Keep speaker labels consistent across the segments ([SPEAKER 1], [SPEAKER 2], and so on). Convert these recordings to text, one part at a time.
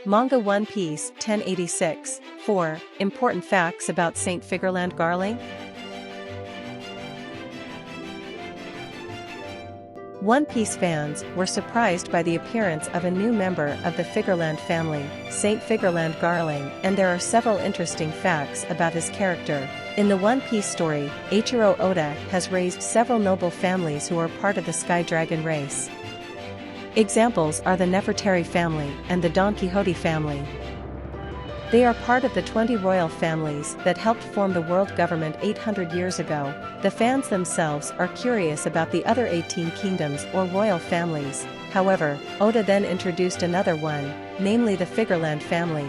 [SPEAKER 1] Manga One Piece 1086. 4. Important facts about Saint Figarland Garling. One Piece fans were surprised by the appearance of a new member of the Figarland family, Saint Figarland Garling, and there are several interesting facts about his character. In the One Piece story, Eiichiro Oda has raised several noble families who are part of the Sky Dragon race. Examples are the Nefertari family and the Don Quixote family. They are part of the 20 royal families that helped form the world government 800 years ago. The fans themselves are curious about the other 18 kingdoms or royal families. However, Oda then introduced another one, namely the Figarland family.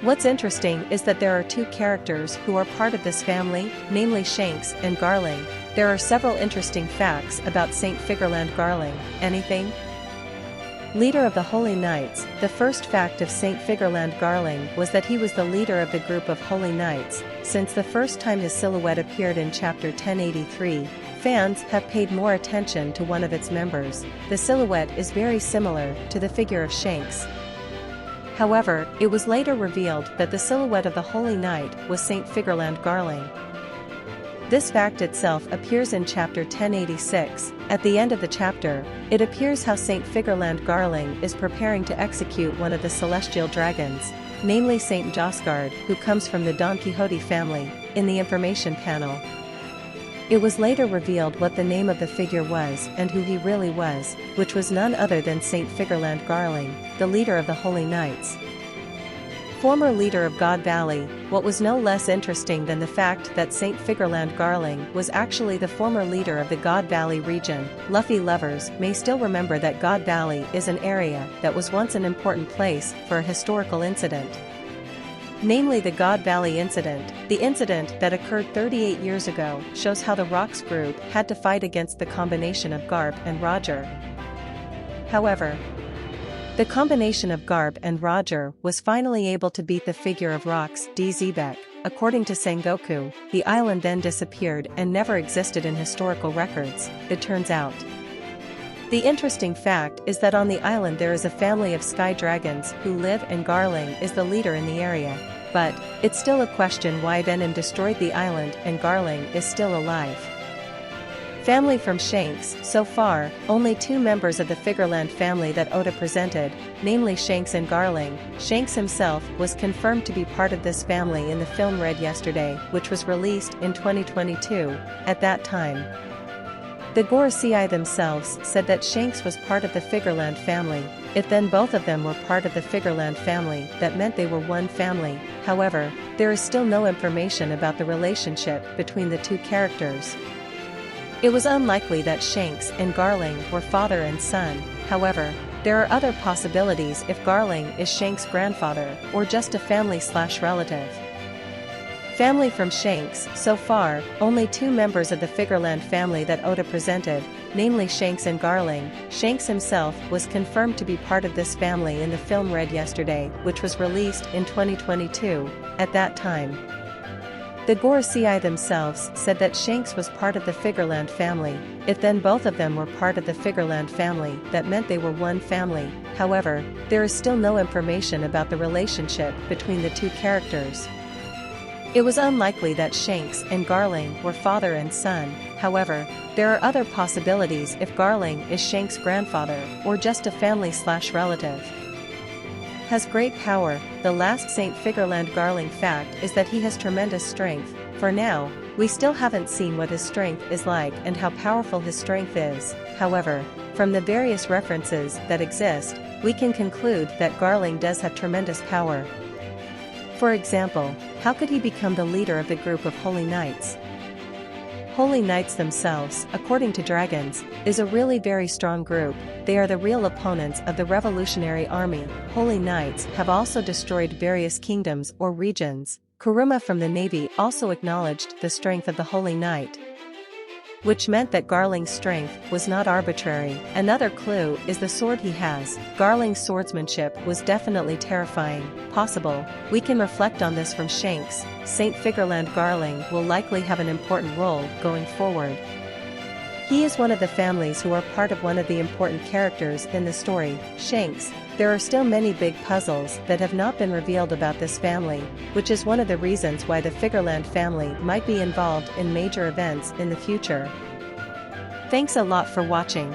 [SPEAKER 1] What's interesting is that there are two characters who are part of this family, namely Shanks and Garling. There are several interesting facts about Saint Figarland Garling. Anything? Leader of the Holy Knights. The first fact of Saint Figarland Garling was that he was the leader of the group of Holy Knights. Since the first time his silhouette appeared in chapter 1083, fans have paid more attention to one of its members. The silhouette is very similar to the figure of Shanks. However, it was later revealed that the silhouette of the Holy Knight was Saint Figarland Garling. This fact itself appears in chapter 1086. At the end of the chapter, it appears how Saint Figarland Garling is preparing to execute one of the celestial dragons, namely Saint Josgard, who comes from the Don Quixote family, in the information panel. It was later revealed what the name of the figure was and who he really was, which was none other than Saint Figarland Garling, the leader of the Holy Knights. Former leader of God Valley. What was no less interesting than the fact that Saint Figarland Garling was actually the former leader of the God Valley region. Luffy lovers may still remember that God Valley is an area that was once an important place for a historical incident. Namely the God Valley incident. The incident that occurred 38 years ago shows how the Rocks group had to fight against the combination of Garp and Roger. However, the combination of Garp and Roger was finally able to beat the figure of Rocks DZBek. According to Sengoku, the island then disappeared and never existed in historical records, it turns out. The interesting fact is that on the island there is a family of sky dragons who live and Garling is the leader in the area. But, it's still a question why Venom destroyed the island and Garling is still alive. Family from Shanks. So far, only two members of the Figarland family that Oda presented, namely Shanks and Garling. Shanks himself was confirmed to be part of this family in the film Red Yesterday, which was released in 2022. At that time, the Gorosei themselves said that Shanks was part of the Figarland family. If then both of them were part of the Figarland family, that meant they were one family. However, there is still no information about the relationship between the two characters. It was unlikely that Shanks and Garling were father and son. However, there are other possibilities if Garling is Shanks' grandfather or just a family/relative. Family from Shanks. So far, only two members of the Figarland family that Oda presented, namely Shanks and Garling. Shanks himself was confirmed to be part of this family in the film Red Yesterday, which was released in 2022. At that time, the Gorosei themselves said that Shanks was part of the Figarland family. If then both of them were part of the Figarland family, that meant they were one family. However, there is still no information about the relationship between the two characters. It was unlikely that Shanks and Garling were father and son. However, there are other possibilities if Garling is Shanks' grandfather or just a family/relative. Has great power. The last Saint Figarland Garling fact is that he has tremendous strength. For now, we still haven't seen what his strength is like and how powerful his strength is. However, from the various references that exist, we can conclude that Garling does have tremendous power. For example, how could he become the leader of the group of Holy Knights? Holy Knights themselves, according to dragons, is a really very strong group. They are the real opponents of the Revolutionary Army. Holy Knights have also destroyed various kingdoms or regions. Kuruma from the Navy also acknowledged the strength of the Holy Knight, which meant that Garling's strength was not arbitrary. Another clue is the sword he has. Garling's swordsmanship was definitely terrifying. Possible, we can reflect on this from Shanks. Saint Figarland Garling will likely have an important role going forward. He is one of the families who are part of one of the important characters in the story, Shanks. There are still many big puzzles that have not been revealed about this family, which is one of the reasons why the Figarland family might be involved in major events in the future. Thanks a lot for watching.